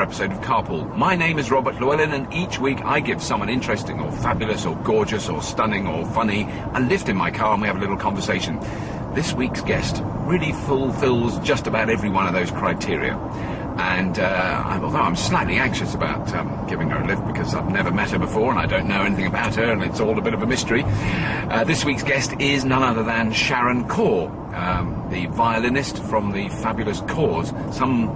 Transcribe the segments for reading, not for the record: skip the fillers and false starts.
episode of Carpool. My name is Robert Llewellyn, and each week I give someone interesting or fabulous or gorgeous or stunning or funny a lift in my car and we have a little conversation. This week's guest really fulfills just about every one of those criteria. And although I'm slightly anxious about giving her a lift because I've never met her before and I don't know anything about her and it's all a bit of a mystery, this week's guest is none other than Sharon Corr, the violinist from the fabulous Corrs,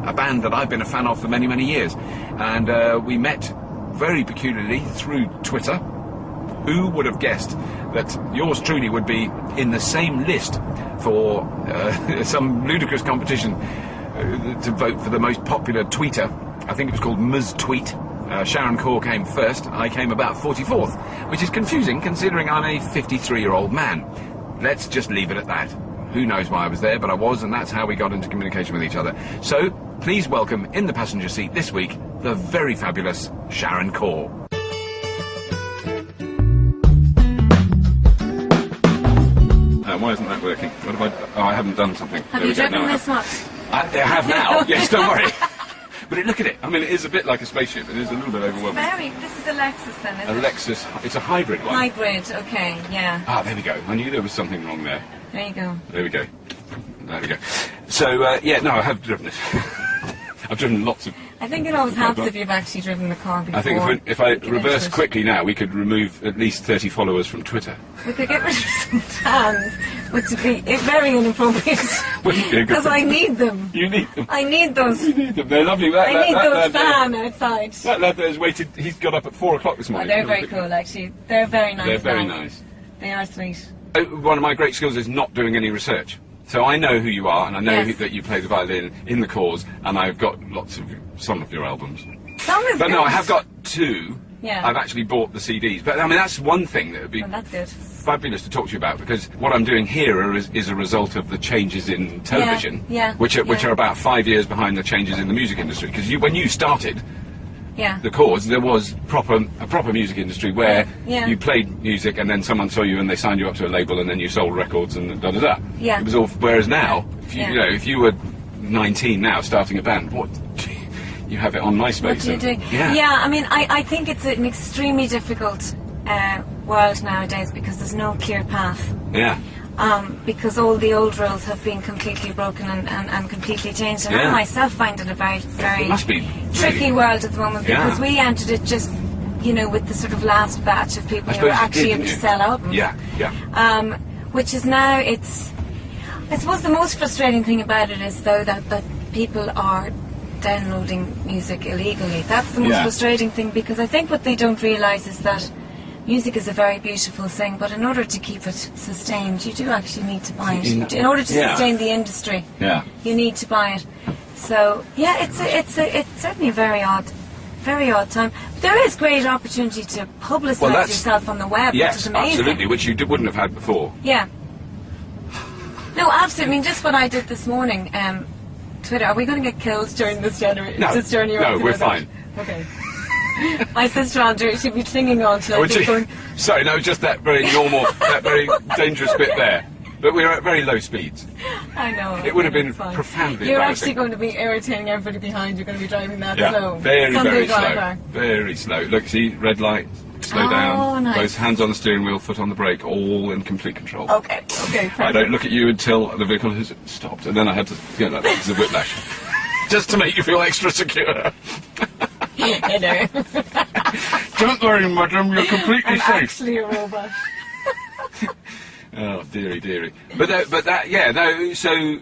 a band that I've been a fan of for many, many years. And we met very peculiarly through Twitter. Who would have guessed that yours truly would be in the same list for some ludicrous competition to vote for the most popular tweeter? I think it was called Ms. Tweet. Sharon Corr came first. I came about 44th, which is confusing considering I'm a 53-year-old man. Let's just leave it at that. Who knows why I was there, but I was, and that's how we got into communication with each other. So, please welcome in the passenger seat this week, the very fabulous Sharon Corr. Why isn't that working? What have I... Oh, I haven't done something. Have you driven this much? I have now, yes, don't worry. But look at it. I mean, it is a bit like a spaceship. It is a little bit overwhelming. This is a Lexus then, isn't it? A Lexus. It's a hybrid one. Hybrid, okay, yeah. Ah, there we go. I knew there was something wrong there. There you go. There we go. There we go. So, yeah, no, I have driven it. I've driven lots of... I think it always helps if you've actually driven the car before. I think if I reverse quickly now, we could remove at least 30 followers from Twitter. We could get rid of some fans, which would be very inappropriate. Because I need them. You need them. I need those. You need them. They're lovely. I need those fans outside. That lad there's waited. He's got up at 4 o'clock this morning. Oh, they're very cool, actually. They're very nice. They're very nice. They are sweet. One of my great skills is not doing any research. So I know who you are, and I know that you play the violin in the Corrs, and I've got some of your albums. But no, I have got 2. Yeah. I've actually bought the CDs. But I mean, that's one thing that would be fabulous to talk to you about, because what I'm doing here is a result of the changes in television, which are about 5 years behind the changes in the music industry. Because when you started the Corrs, there was a proper music industry where you played music and then someone saw you and they signed you up to a label and then you sold records and da-da-da. Yeah. It was all. Whereas now, if you were 19 now starting a band, you have it on MySpace. What do you do? Yeah, I mean, I think it's an extremely difficult world nowadays because there's no clear path. Yeah. Because all the old rules have been completely broken and completely changed. And I myself find it a very, very tricky world at the moment because we entered it just, with the sort of last batch of people who were actually able to sell albums. Yeah. Which is now, I suppose the most frustrating thing about it is, though, that people are downloading music illegally. That's the most frustrating thing, because I think what they don't realise is that music is a very beautiful thing, but in order to keep it sustained, you do actually need to buy it. In order to sustain the industry, you need to buy it. So, it's certainly a very odd time. But there is great opportunity to publicise yourself on the web, which is amazing. Absolutely, which you wouldn't have had before. Yeah. No, absolutely. I mean, just what I did this morning, Twitter, are we going to get killed during this journey? No, we're fine. Okay. My sister Andrew, she'd be clinging on to it. Sorry, no, just that very normal, that very dangerous bit there. But we were at very low speeds. I know. It would have been profoundly You're embarrassing. actually going to be irritating everybody behind. You're going to be driving that slow. Very, very slow. Very slow. Look, see, red light, slow down. Nice. Both hands on the steering wheel, foot on the brake, all in complete control. Okay, perfect. I don't look at you until the vehicle has stopped, and then I had to get that as a whiplash. Just to make you feel extra secure. I know. Don't worry, madam, you're completely safe. I'm actually a robot. Oh, dearie. So,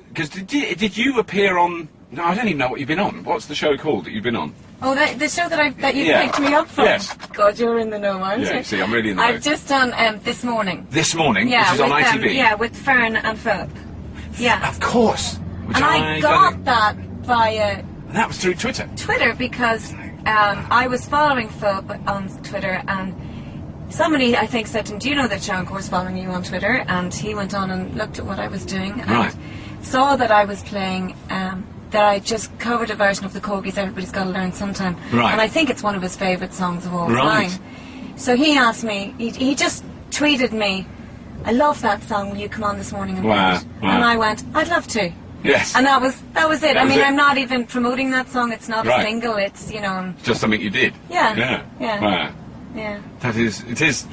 because did you appear on... No, I don't even know what you've been on. What's the show called that you've been on? Oh, the show that you picked me up for? Yes. God, you're in the know, aren't you? Yeah, see, I'm really in the know. I've just done This Morning. This Morning? Which is on ITV? With Fern and Philip. Yeah. Of course. And I got that via... That was through Twitter? Twitter, because I was following Philip on Twitter, and somebody, I think, said to him, do you know that Sharon Corr is following you on Twitter? And he went on and looked at what I was doing and saw that I was playing, that I just covered a version of the Corgis, Everybody's Gotta Learn Sometime. Right. And I think it's one of his favourite songs of all time. So he asked me, he just tweeted me, I love that song, will you come on this morning and play it? And I went, I'd love to. Yes. And that was it. That was it. I'm not even promoting that song. It's not a single. It's, just something you did. Yeah. Wow. Yeah. It is.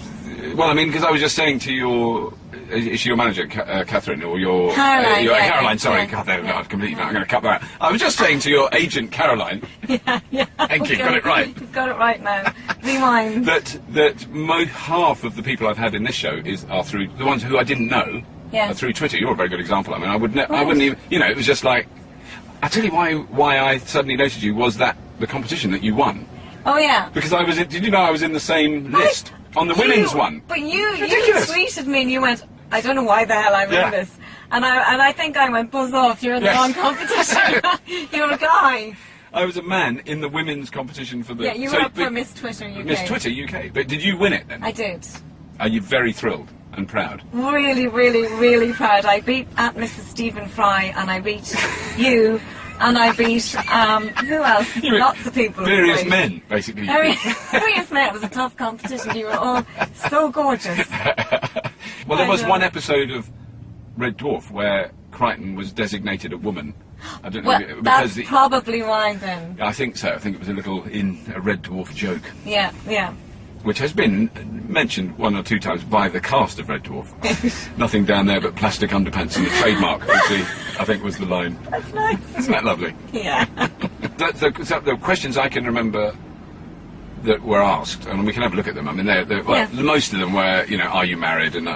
Well, because I was just saying to your. Is she your manager, Catherine, or your... Caroline, Caroline, sorry. Yeah. God, no, I've completely... I'm going to cut that out. I was just saying to your agent, Caroline... Yeah. Thank you, got it right. You've got it right now. Rewind. That half of the people I've had in this show are through... The ones who I didn't know are through Twitter. You're a very good example. I wouldn't even... it was just like... I tell you why I suddenly noticed you was that the competition that you won. Oh, yeah. Because did you know I was in the same list? On the women's one. But you tweeted me and you went, I don't know why the hell I'm in this. And I think I went, buzz off, you're in the wrong competition. You're a guy. I was a man in the women's competition for the... Yeah, you were up for Miss Twitter UK. Miss Twitter UK. But did you win it then? I did. Are you very thrilled and proud? Really, really, really proud. I beat at Mrs. Stephen Fry and I beat you. And I beat, who else? Lots of people. Various men, basically. Various men. It was a tough competition. You were all so gorgeous. Well, there was one episode of Red Dwarf where Crichton was designated a woman. I don't know. Well, that's probably why then. I think so. I think it was a Red Dwarf joke. Yeah. Which has been mentioned one or two times by the cast of Red Dwarf. Nothing down there but plastic underpants and a trademark, I think was the line. That's nice. Isn't that lovely? Yeah. The questions I can remember that were asked, and we can have a look at them. Most of them were, are you married, and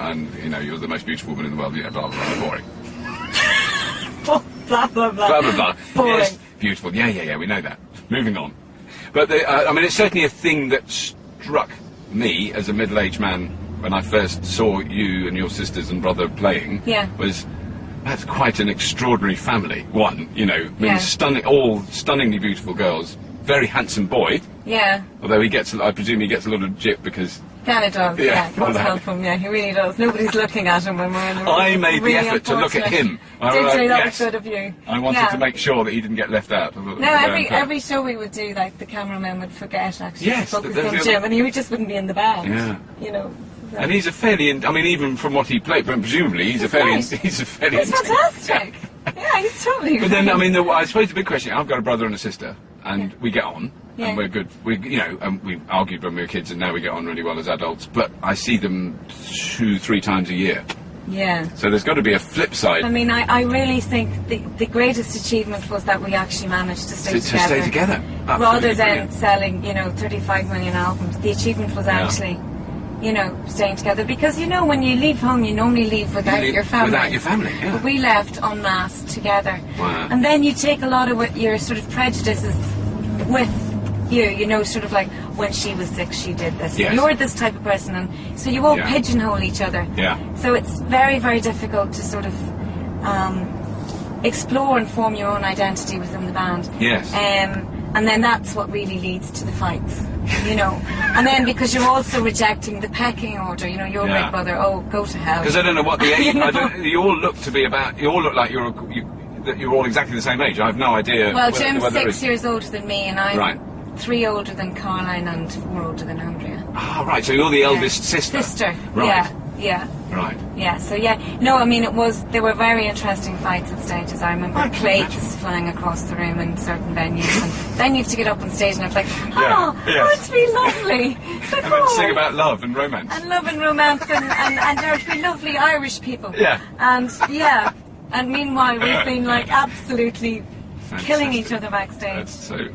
you're the most beautiful woman in the world, blah, blah, blah, boring. Blah, blah, blah. Blah, blah, blah. Boring. Yes, beautiful. Yeah, we know that. Moving on. But, it's certainly a thing that struck me as a middle-aged man when I first saw you and your sisters and brother playing. Was that's quite an extraordinary family. Stunningly beautiful girls, very handsome boy. Yeah. Although I presume he gets a lot of jip because. Kind of does. Yeah. Can't help him. Yeah, he really does. Nobody's looking at him when we're in the room. I made the effort to look at him. Did you? That was good of you. I wanted to make sure that he didn't get left out. Every show we would do, the cameraman would forget actually to focus on Jim, and he just wouldn't be in the band. Yeah. And he's a fairly, even from what he played, but presumably he's fantastic. Yeah, he's totally. But then, I suppose the big question: I've got a brother and a sister, and we get on. Yeah. And we're good. And we argued when we were kids, and now we get on really well as adults. But I see them 2-3 times a year. Yeah. So there's got to be a flip side. I really think the greatest achievement was that we actually managed to stay together. To stay together. Rather than selling, 35 million albums. The achievement was actually, staying together. Because, when you leave home, you normally leave without your family. Without your family, yeah. But we left en masse together. Wow. And then you take a lot of your sort of prejudices with you, sort of like when she was sick she did this. Yes. You're this type of person, and so you all pigeonhole each other. Yeah. So it's very, very difficult to sort of explore and form your own identity within the band. Yes. And then that's what really leads to the fights, And then because you're also rejecting the pecking order, your big brother, go to hell. Because I don't know what the age. You all look to be about. You all look like you're all exactly the same age. I have no idea. Well, Jim's 6 years older than me, and I'm right. 3 older than Caroline and 4 older than Andrea. Ah, right. So you're the eldest sister. Right. Yeah. Right. Yeah. So there were very interesting fights at stages. I remember plates flying across the room in certain venues, and then you have to get up on stage, and I was like, it'd be lovely. Like, and then sing about love and romance. And there'd be lovely Irish people. Yeah. And meanwhile we've been absolutely killing each other backstage. That's so